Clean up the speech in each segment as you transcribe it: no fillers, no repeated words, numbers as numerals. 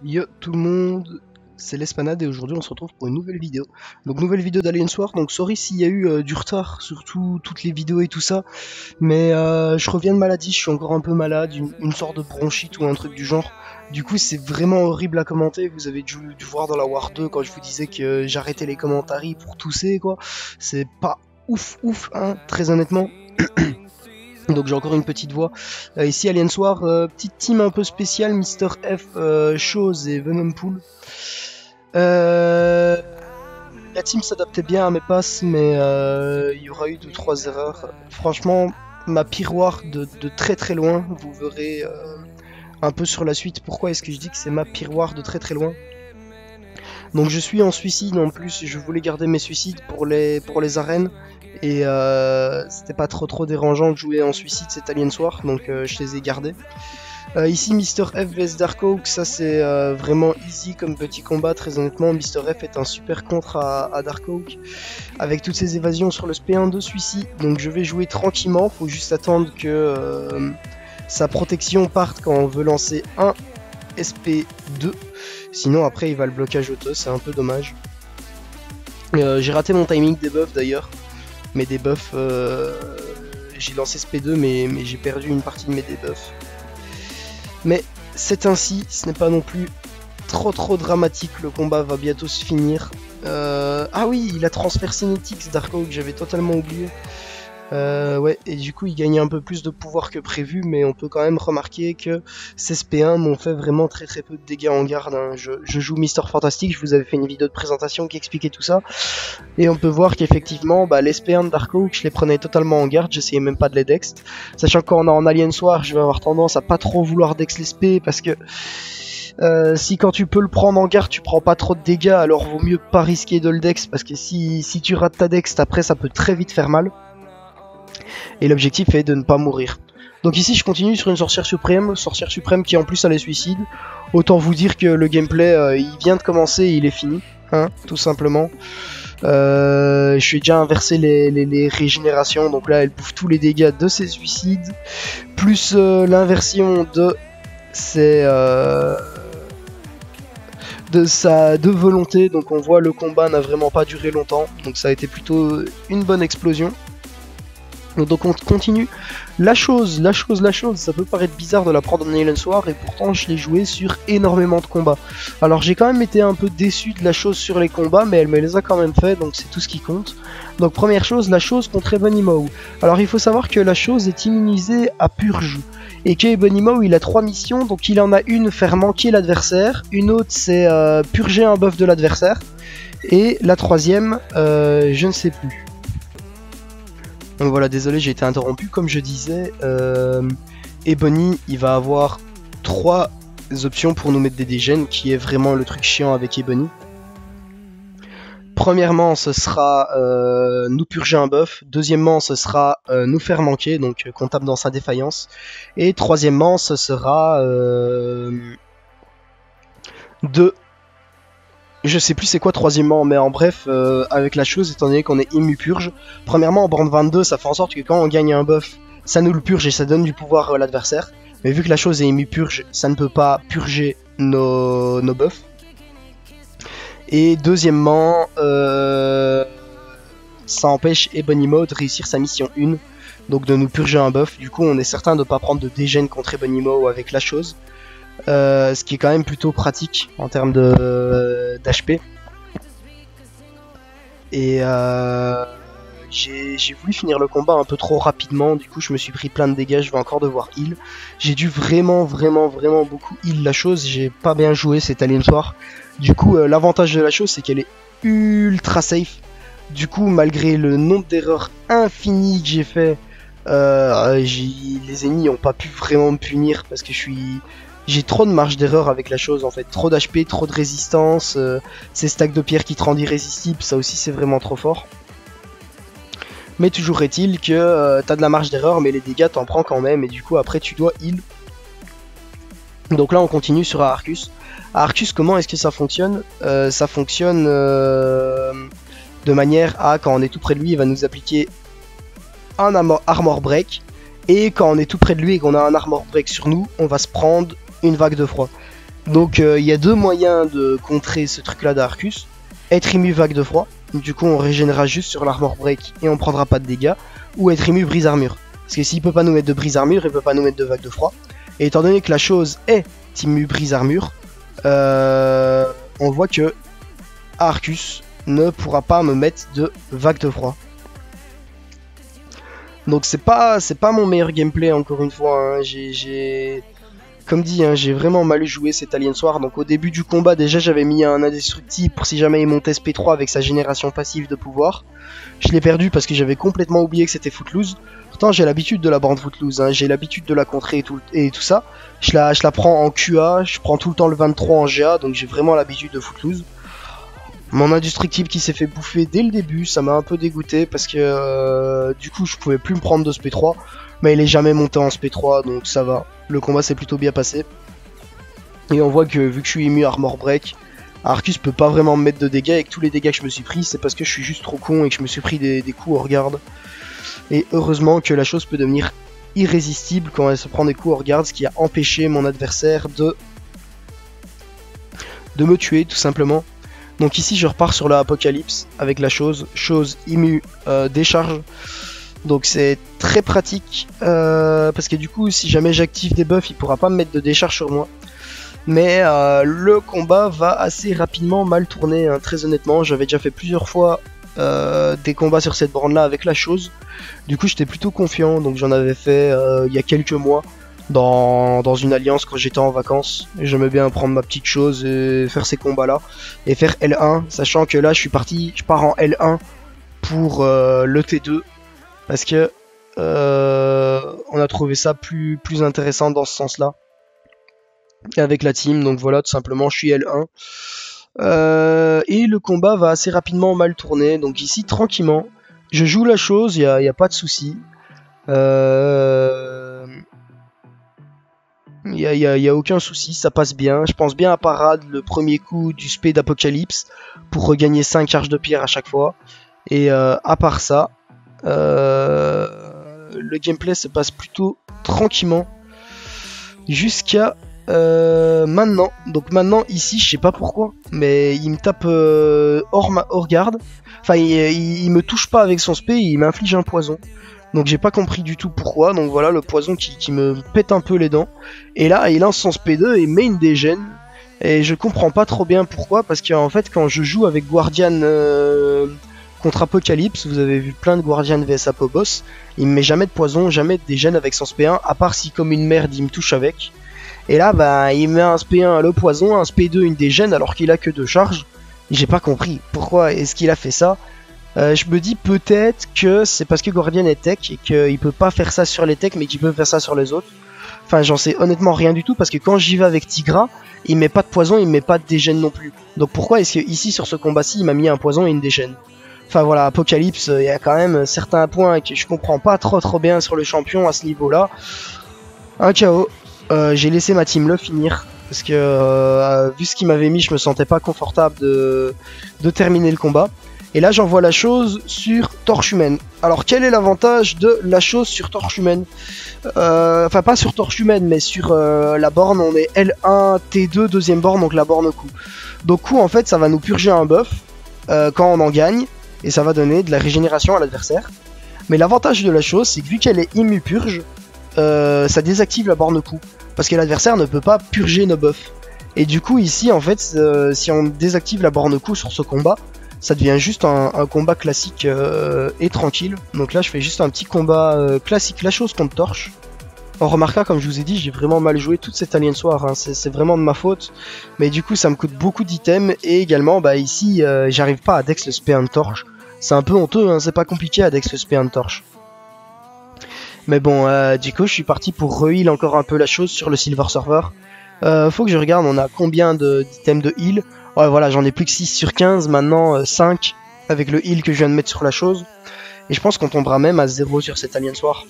Yo tout le monde, c'est l'Espanade et aujourd'hui on se retrouve pour une nouvelle vidéo. Donc nouvelle vidéo d'Alien Soir, donc sorry s'il y a eu du retard, surtout toutes les vidéos et tout ça. Mais je reviens de maladie, je suis encore un peu malade, une sorte de bronchite ou un truc du genre. Du coup c'est vraiment horrible à commenter, vous avez dû voir dans la War 2 quand je vous disais que j'arrêtais les commentaires pour tousser quoi. C'est pas ouf hein, très honnêtement. Donc j'ai encore une petite voix. Ici Alien Soir, petite team un peu spéciale, Mister F, Chose et Venompool. La team s'adaptait bien à mes passes, mais il y aura eu 2-3 erreurs. Franchement, ma pire war de très loin, vous verrez un peu sur la suite pourquoi est-ce que je dis que c'est ma pire war de très loin. Donc je suis en suicide en plus, je voulais garder mes suicides pour les arènes. Et c'était pas trop dérangeant de jouer en suicide cet Alien Soir, donc je les ai gardés. Ici Mister F vs Darkhawk, ça c'est vraiment easy comme petit combat, très honnêtement. Mister F est un super contre à Darkhawk, avec toutes ses évasions sur le SP1 de celui-ci. Donc je vais jouer tranquillement, faut juste attendre que sa protection parte quand on veut lancer un SP2. Sinon après il va le blocage auto, c'est un peu dommage. J'ai raté mon timing debuff d'ailleurs. Mes debuffs, j'ai lancé SP2 mais j'ai perdu une partie de mes debuffs. Mais c'est ainsi, ce n'est pas non plus trop dramatique, le combat va bientôt se finir. Ah oui, il a transfert Cinetics Darkhawk, j'avais totalement oublié. Ouais, et du coup il gagnait un peu plus de pouvoir que prévu, mais on peut quand même remarquer que ces SP1 m'ont fait vraiment très peu de dégâts en garde. Hein. Je joue Mister Fantastic, je vous avais fait une vidéo de présentation qui expliquait tout ça, et on peut voir qu'effectivement les SP1 de Darkhawk, je les prenais totalement en garde, j'essayais même pas de les dex, sachant que quand on est en Alien Soir, je vais avoir tendance à pas trop vouloir dex les SP, parce que si quand tu peux le prendre en garde tu prends pas trop de dégâts, alors vaut mieux pas risquer de le dex, parce que si tu rates ta dex, après ça peut très vite faire mal. Et l'objectif est de ne pas mourir. Donc ici je continue sur une sorcière suprême qui en plus a les suicides. Autant vous dire que le gameplay il vient de commencer et il est fini, hein, tout simplement. Je suis déjà inversé les régénérations, donc là elle bouffe tous les dégâts de ses suicides, plus l'inversion de ses... de volonté, donc on voit le combat n'a vraiment pas duré longtemps, donc ça a été plutôt une bonne explosion. Donc on continue. La chose, ça peut paraître bizarre de la prendre en Alien Soir, et pourtant je l'ai joué sur énormément de combats. Alors j'ai quand même été un peu déçu de la chose sur les combats, mais elle me les a quand même fait, donc c'est tout ce qui compte. Donc première chose, la chose contre Ebonymaw. Alors il faut savoir que la chose est immunisée à purge, et que Ebonymaw il a 3 missions, donc il en a une, faire manquer l'adversaire, une autre c'est purger un buff de l'adversaire, et la troisième, je ne sais plus. Donc voilà, désolé, j'ai été interrompu. Comme je disais, Ebony, il va avoir 3 options pour nous mettre des dégènes, qui est vraiment le truc chiant avec Ebony. Premièrement, ce sera nous purger un buff. Deuxièmement, ce sera nous faire manquer, donc qu'on tape dans sa défaillance. Et troisièmement, ce sera je sais plus c'est quoi troisièmement, mais en bref, avec la chose, étant donné qu'on est immu purge, premièrement en brand 22, ça fait en sorte que quand on gagne un buff, ça nous le purge et ça donne du pouvoir à l'adversaire. Mais vu que la chose est immu purge, ça ne peut pas purger nos buffs. Et deuxièmement, ça empêche Ebonymaw de réussir sa mission 1, donc de nous purger un buff. Du coup, on est certain de ne pas prendre de dégène contre Ebonymaw avec la chose. Ce qui est quand même plutôt pratique en termes d'HP. Et j'ai voulu finir le combat un peu trop rapidement, du coup je me suis pris plein de dégâts, je vais encore devoir heal. J'ai dû vraiment beaucoup heal la chose, j'ai pas bien joué cet Alien Soir. Du coup l'avantage de la chose c'est qu'elle est ultra safe. Du coup malgré le nombre d'erreurs infinies que j'ai fait, les ennemis n'ont pas pu vraiment me punir parce que j'ai trop de marge d'erreur avec la chose en fait, trop d'HP, trop de résistance, ces stacks de pierre qui te rendent irrésistible, ça aussi c'est vraiment trop fort. Mais toujours est-il que t'as de la marge d'erreur, mais les dégâts t'en prends quand même, et du coup après tu dois heal. Donc là on continue sur Arcus. Arcus, comment est-ce que ça fonctionne? Ça fonctionne de manière à, quand on est tout près de lui, il va nous appliquer un armor break, et quand on est tout près de lui et qu'on a un armor break sur nous, on va se prendre une vague de froid. Donc il y a deux moyens de contrer ce truc là d'Arcus. Être immu vague de froid, du coup on régénérera juste sur l'armor break et on prendra pas de dégâts. Ou être immu brise armure. Parce que s'il peut pas nous mettre de brise armure, il peut pas nous mettre de vague de froid. Et étant donné que la chose est immu brise armure, on voit que Arcus ne pourra pas me mettre de vague de froid. Donc c'est pas mon meilleur gameplay encore une fois. Hein. Comme dit, hein, j'ai vraiment mal joué cet Alien Soir. Donc au début du combat, déjà j'avais mis un indestructible pour si jamais il montait SP3 avec sa génération passive de pouvoir. Je l'ai perdu parce que j'avais complètement oublié que c'était Footloose. Pourtant j'ai l'habitude de la brand Footloose, hein. J'ai l'habitude de la contrer et tout ça. Je la prends en QA, je prends tout le temps le 23 en GA, donc j'ai vraiment l'habitude de Footloose. Mon indestructible qui s'est fait bouffer dès le début, ça m'a un peu dégoûté parce que du coup je pouvais plus me prendre de SP3. Mais il est jamais monté en SP3 donc ça va. Le combat s'est plutôt bien passé. Et on voit que vu que je suis ému Armor Break, Arcus peut pas vraiment me mettre de dégâts et que tous les dégâts que je me suis pris c'est parce que je suis juste trop con et que je me suis pris des coups hors garde. Et heureusement que la chose peut devenir irrésistible quand elle se prend des coups hors garde, ce qui a empêché mon adversaire de me tuer tout simplement. Donc ici je repars sur la Apocalypse avec la chose immu décharge. Donc c'est très pratique parce que du coup si jamais j'active des buffs il pourra pas me mettre de décharge sur moi. Mais le combat va assez rapidement mal tourner, hein, très honnêtement. J'avais déjà fait plusieurs fois des combats sur cette borne là avec la chose. Du coup j'étais plutôt confiant, donc j'en avais fait il y a quelques mois dans une alliance quand j'étais en vacances. J'aimais bien prendre ma petite chose et faire ces combats là et faire L1, sachant que là je pars en L1 pour le T2 parce que on a trouvé ça plus intéressant dans ce sens là avec la team. Donc voilà, tout simplement je suis L1 et le combat va assez rapidement mal tourner. Donc ici tranquillement je joue la chose, il y a pas de souci. Il y a aucun souci, ça passe bien. Je pense bien à Parade, le premier coup du spé d'Apocalypse pour regagner 5 charges de pierre à chaque fois. Et à part ça, le gameplay se passe plutôt tranquillement jusqu'à maintenant. Donc maintenant ici, je sais pas pourquoi, mais il me tape hors garde. Enfin, il me touche pas avec son spé, il m'inflige un poison. Donc j'ai pas compris du tout pourquoi. Donc voilà le poison qui me pète un peu les dents. Et là il lance son SP2 et met une dégène. Et je comprends pas trop bien pourquoi. Parce qu'en fait quand je joue avec Guardian contre Apocalypse, vous avez vu plein de Guardian vs Apo boss, il me met jamais de poison, jamais de dégène avec son SP1. À part si comme une merde il me touche avec. Et là bah il met un SP1 le poison, un SP2 une dégène alors qu'il a que 2 charges. J'ai pas compris pourquoi est-ce qu'il a fait ça. Je me dis peut-être que c'est parce que Guardian est tech et qu'il peut pas faire ça sur les techs mais qu'il peut faire ça sur les autres. Enfin j'en sais honnêtement rien du tout parce que quand j'y vais avec Tigra, il met pas de poison, il met pas de dégène non plus. Donc pourquoi est-ce que ici sur ce combat-ci il m'a mis un poison et une dégène? Enfin voilà, Apocalypse, il y a quand même certains points que je comprends pas trop bien sur le champion à ce niveau-là. Un KO, j'ai laissé ma team le finir. Parce que vu ce qu'il m'avait mis, je me sentais pas confortable de terminer le combat. Et là j'envoie la chose sur Torche Humaine. Alors quel est l'avantage de la chose sur Torche Humaine? Enfin pas sur Torche Humaine mais sur la borne, on est L1, T2, deuxième borne, donc la borne coup. Donc coup en fait ça va nous purger un buff quand on en gagne. Et ça va donner de la régénération à l'adversaire. Mais l'avantage de la chose c'est que vu qu'elle est immu purge, ça désactive la borne coup. Parce que l'adversaire ne peut pas purger nos buffs. Et du coup ici en fait si on désactive la borne coup sur ce combat, ça devient juste un combat classique et tranquille. Donc là je fais juste un petit combat classique la chose contre Torche. On remarquera comme je vous ai dit j'ai vraiment mal joué toute cette Alien Soir, hein. C'est vraiment de ma faute. Mais du coup ça me coûte beaucoup d'items et également bah ici j'arrive pas à dex le spé de Torche. C'est un peu honteux, hein. C'est pas compliqué à dex le spé de Torche. Mais bon du coup je suis parti pour re-heal encore un peu la chose sur le Silver Server. Faut que je regarde on a combien d'items de heal. Ouais voilà j'en ai plus que 6 sur 15, maintenant 5 avec le heal que je viens de mettre sur la chose. Et je pense qu'on tombera même à 0 sur cette Alien Soir.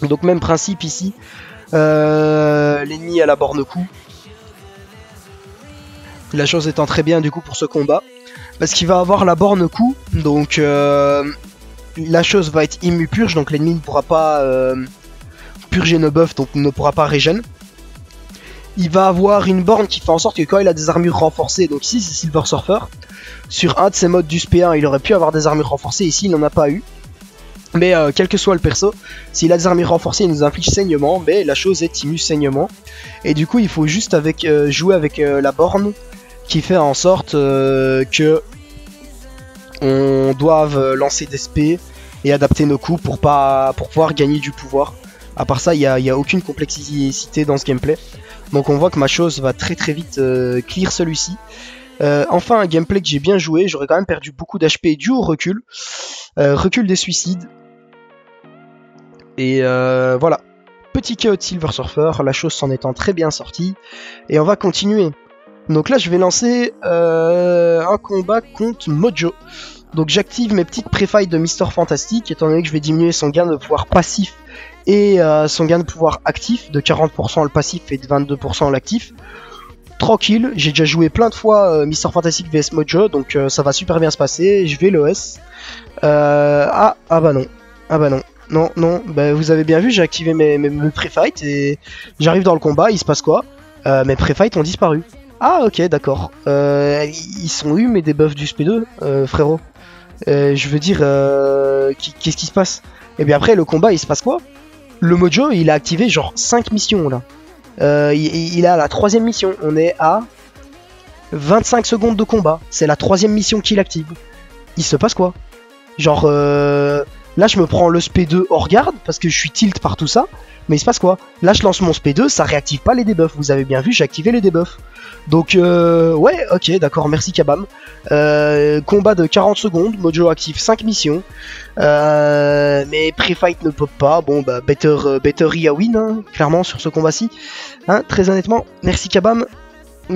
Donc même principe ici, l'ennemi à la borne coup. La chose étant très bien du coup pour ce combat. Parce qu'il va avoir la borne coup, donc la chose va être immu purge, donc l'ennemi ne pourra pas purger nos buffs, donc ne pourra pas régène. il va avoir une borne qui fait en sorte que quand il a des armures renforcées, donc ici c'est Silver Surfer, sur un de ses modes du SP1 il aurait pu avoir des armures renforcées, ici il n'en a pas eu. Mais quel que soit le perso, s'il a des armures renforcées, il nous inflige saignement, mais la chose est Timus saignement. Et du coup il faut juste jouer avec la borne qui fait en sorte que on doive lancer des SP et adapter nos coups pour pouvoir gagner du pouvoir. À part ça, il n'y a aucune complexité dans ce gameplay. Donc on voit que ma chose va très très vite clear celui-ci. Enfin un gameplay que j'ai bien joué, j'aurais quand même perdu beaucoup d'HP dû au recul. Recul des suicides. Et voilà. Petit KO de Silver Surfer, la chose s'en étant très bien sortie. Et on va continuer. Donc là je vais lancer un combat contre Mojo. Donc j'active mes petites pré-fights de Mister Fantastic, étant donné que je vais diminuer son gain de pouvoir passif et son gain de pouvoir actif, de 40% le passif et de 22% l'actif. Tranquille, j'ai déjà joué plein de fois Mister Fantastic vs Mojo, donc ça va super bien se passer, je vais l'OS. Ah bah non, non, bah, vous avez bien vu, j'ai activé mes pré-fights et j'arrive dans le combat, il se passe quoi? Mes pré-fights ont disparu. Ah ok, d'accord. Ils sont où mes debuffs du SP2, frérot? Je veux dire, qu'est-ce qui se passe? Et bien après, le combat, il se passe quoi? Le Mojo, il a activé genre 5 missions là. Il a la 3ème mission. On est à 25 secondes de combat. C'est la 3ème mission qu'il active. Il se passe quoi? Genre, là, je me prends le SP2 hors garde parce que je suis tilt par tout ça. Mais il se passe quoi? Là, je lance mon SP2, ça réactive pas les debuffs. Vous avez bien vu, j'ai activé les debuffs. Donc, ouais, ok, d'accord, merci Kabam. Combat de 40 secondes, Mojo active 5 missions. Mais pré-fight ne pop pas. Bon, bah, better Ia win, hein, clairement, sur ce combat-ci. Hein, très honnêtement, merci Kabam.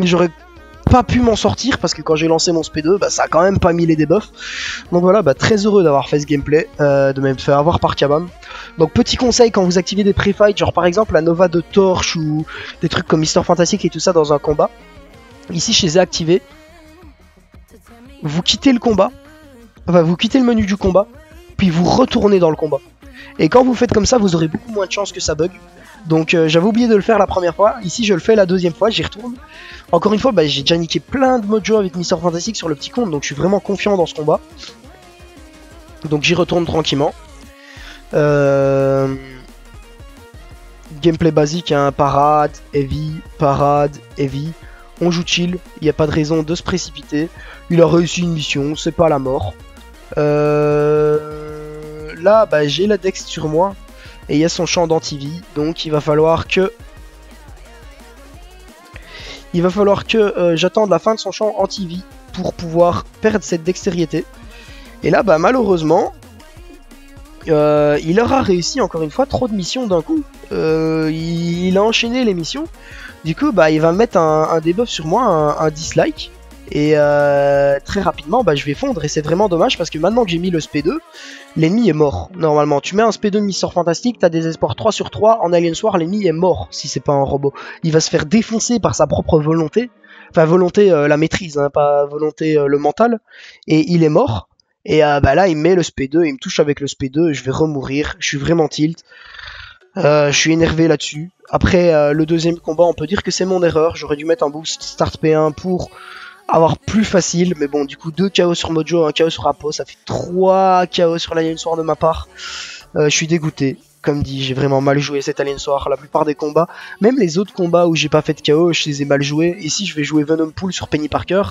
J'aurais pas pu m'en sortir parce que quand j'ai lancé mon SP2, bah, ça a quand même pas mis les debuffs. Donc voilà, bah, très heureux d'avoir fait ce gameplay, de m'être fait avoir par Kabam. Donc petit conseil quand vous activez des pré-fights, genre par exemple la Nova de Torche ou des trucs comme Mister Fantastic et tout ça dans un combat. Ici je les ai activés. Vous quittez le combat, enfin vous quittez le menu du combat, puis vous retournez dans le combat. Et quand vous faites comme ça, vous aurez beaucoup moins de chances que ça bug. Donc j'avais oublié de le faire la première fois, ici je le fais la 2ème fois, j'y retourne. Encore une fois, bah, j'ai déjà niqué plein de Mojo avec Mister Fantastic sur le petit compte, donc je suis vraiment confiant dans ce combat. Donc j'y retourne tranquillement. Gameplay basique, hein, parade, heavy. On joue chill, il n'y a pas de raison de se précipiter. Il a réussi une mission, c'est pas la mort. Là, bah, j'ai la Dex sur moi. Et il y a son champ d'anti-vie. Donc il va falloir que j'attende la fin de son champ anti-vie pour pouvoir perdre cette dextérité. Et là, bah, malheureusement, il aura réussi encore une fois trop de missions d'un coup. Il a enchaîné les missions. Du coup, bah, il va mettre un debuff sur moi, un dislike. Et très rapidement, bah, je vais fondre. Et c'est vraiment dommage parce que maintenant que j'ai mis le SP2, l'ennemi est mort. Normalement, tu mets un SP2 de Mister Fantastic, t'as des espoirs 3 sur 3. En Alien Soir, l'ennemi est mort si c'est pas un robot. Il va se faire défoncer par sa propre volonté. Enfin, volonté, la maîtrise, hein, pas volonté, le mental. Et il est mort. Et bah là, il met le SP2, il me touche avec le SP2, je vais remourir. Je suis vraiment tilt. Je suis énervé là-dessus. Après le 2ème combat, on peut dire que c'est mon erreur. J'aurais dû mettre un boost start P1 pour avoir plus facile. Mais bon, du coup, 2 KO sur Mojo, 1 KO sur Apo. Ça fait 3 KO sur l'Alien Soir de ma part. Je suis dégoûté. Comme dit, j'ai vraiment mal joué cet Alien Soir. La plupart des combats, même les autres combats où j'ai pas fait de KO, je les ai mal joués. Ici, je vais jouer Venom Pool sur Penny Parker.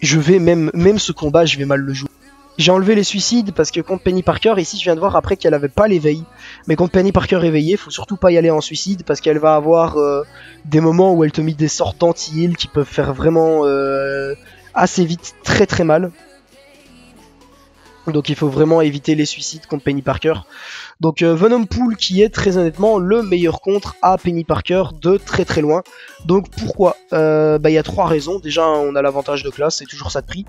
Je vais même ce combat, je vais mal le jouer. J'ai enlevé les suicides parce que contre Penny Parker, ici je viens de voir après qu'elle avait pas l'éveil. Mais contre Penny Parker éveillée, faut surtout pas y aller en suicide parce qu'elle va avoir des moments où elle te met des sorts d'anti-heal qui peuvent faire vraiment assez vite très très mal. Donc il faut vraiment éviter les suicides contre Penny Parker. Donc Venom Pool qui est très honnêtement le meilleur contre à Penny Parker de très très loin. Donc pourquoi? Bah il y a 3 raisons. Déjà on a l'avantage de classe, c'est toujours ça de prix.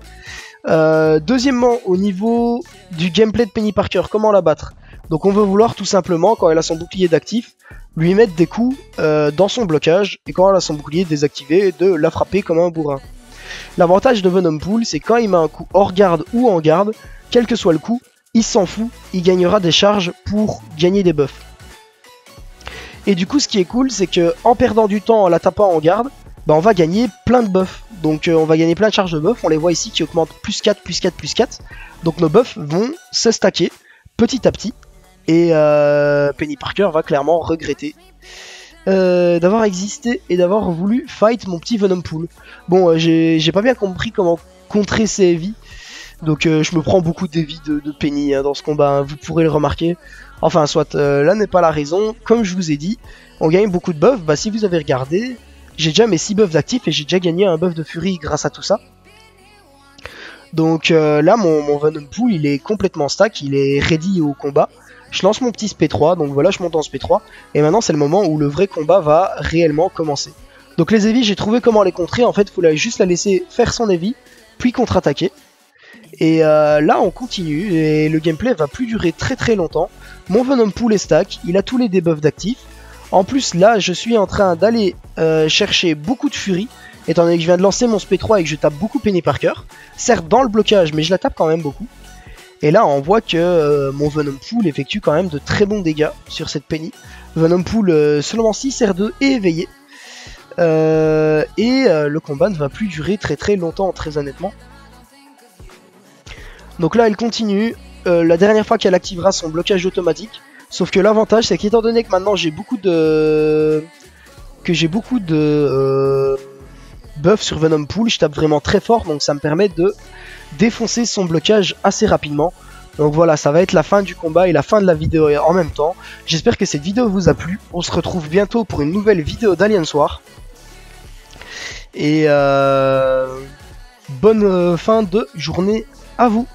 Deuxièmement, au niveau du gameplay de Penny Parker, comment la battre? Donc on veut vouloir tout simplement, quand elle a son bouclier d'actif, lui mettre des coups dans son blocage, et quand elle a son bouclier désactivé, de la frapper comme un bourrin. L'avantage de Venom Pool, c'est quand il met un coup hors garde ou en garde, quel que soit le coup, il s'en fout, il gagnera des charges pour gagner des buffs. Et du coup, ce qui est cool, c'est que en perdant du temps en la tapant en garde, bah on va gagner plein de buffs. Donc on va gagner plein de charges de buffs. On les voit ici qui augmentent plus 4, plus 4, plus 4. Donc nos buffs vont se stacker petit à petit. Et Penny Parker va clairement regretter d'avoir existé et d'avoir voulu fight mon petit Venompool. Bon, j'ai pas bien compris comment contrer ces heavy. Donc je me prends beaucoup d'heavy de Penny dans ce combat, hein, vous pourrez le remarquer. Enfin, soit, là n'est pas la raison. Comme je vous ai dit, on gagne beaucoup de buffs. Bah, si vous avez regardé, j'ai déjà mes 6 buffs d'actifs et j'ai déjà gagné un buff de Fury grâce à tout ça. Donc là, mon Venompool, il est complètement stack, il est ready au combat. Je lance mon petit SP3, donc voilà, je monte en SP3. Et maintenant, c'est le moment où le vrai combat va réellement commencer. Donc les heavy, j'ai trouvé comment les contrer. En fait, il faut juste la laisser faire son heavy, puis contre-attaquer. Et là, on continue, et le gameplay va plus durer très très longtemps. Mon Venompool est stack, il a tous les debuffs d'actifs. En plus, là, je suis en train d'aller chercher beaucoup de Fury, étant donné que je viens de lancer mon SP3 et que je tape beaucoup Penny Parker. Certes, dans le blocage, mais je la tape quand même beaucoup. Et là, on voit que mon Venompool effectue quand même de très bons dégâts sur cette Penny. Venompool seulement 6 R2 et éveillé. Le combat ne va plus durer très très longtemps, très honnêtement. Donc là, elle continue. La dernière fois qu'elle activera son blocage automatique. Sauf que l'avantage, c'est qu'étant donné que maintenant j'ai beaucoup de... buffs sur Venompool, je tape vraiment très fort, donc ça me permet de défoncer son blocage assez rapidement. Donc voilà, ça va être la fin du combat et la fin de la vidéo en même temps. J'espère que cette vidéo vous a plu. On se retrouve bientôt pour une nouvelle vidéo d'Alliance War. Et bonne fin de journée à vous.